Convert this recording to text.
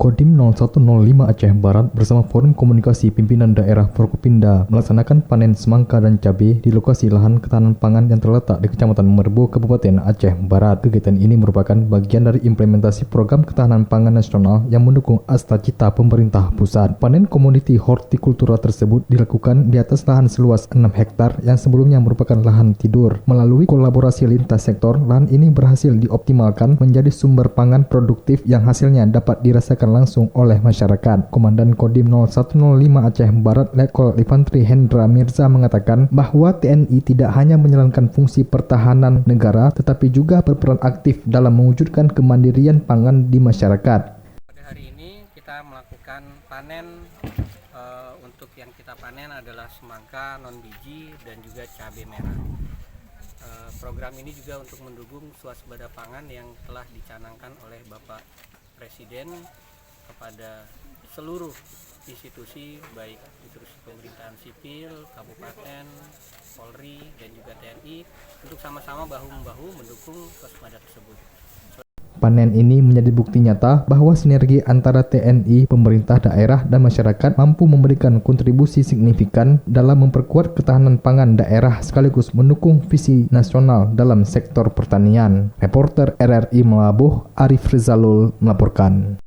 Kodim 0105 Aceh Barat bersama Forum Komunikasi Pimpinan Daerah Forkopimda melaksanakan panen semangka dan cabai di lokasi lahan ketahanan pangan yang terletak di Kecamatan Merbau, Kabupaten Aceh Barat. Kegiatan ini merupakan bagian dari implementasi program ketahanan pangan nasional yang mendukung Astacita pemerintah pusat. Panen komoditi hortikultura tersebut dilakukan di atas lahan seluas 6 hektar yang sebelumnya merupakan lahan tidur. Melalui kolaborasi lintas sektor, lahan ini berhasil dioptimalkan menjadi sumber pangan produktif yang hasilnya dapat dirasakan langsung oleh masyarakat. Komandan Kodim 0105 Aceh Barat Letkol Infantri Hendra Mirza mengatakan bahwa TNI tidak hanya menjalankan fungsi pertahanan negara tetapi juga berperan aktif dalam mewujudkan kemandirian pangan di masyarakat. Pada hari ini kita melakukan panen. Untuk yang kita panen adalah semangka non biji dan juga cabai merah. Program ini juga untuk mendukung swasembada pangan yang telah dicanangkan oleh Bapak Presiden kepada seluruh institusi, baik institusi pemerintahan sipil, kabupaten, Polri, dan juga TNI untuk sama-sama bahu-membahu mendukung swasembada tersebut. Panen ini menjadi bukti nyata bahwa sinergi antara TNI, pemerintah daerah, dan masyarakat mampu memberikan kontribusi signifikan dalam memperkuat ketahanan pangan daerah sekaligus mendukung visi nasional dalam sektor pertanian. Reporter RRI Melabuh, Arif Rizalul melaporkan.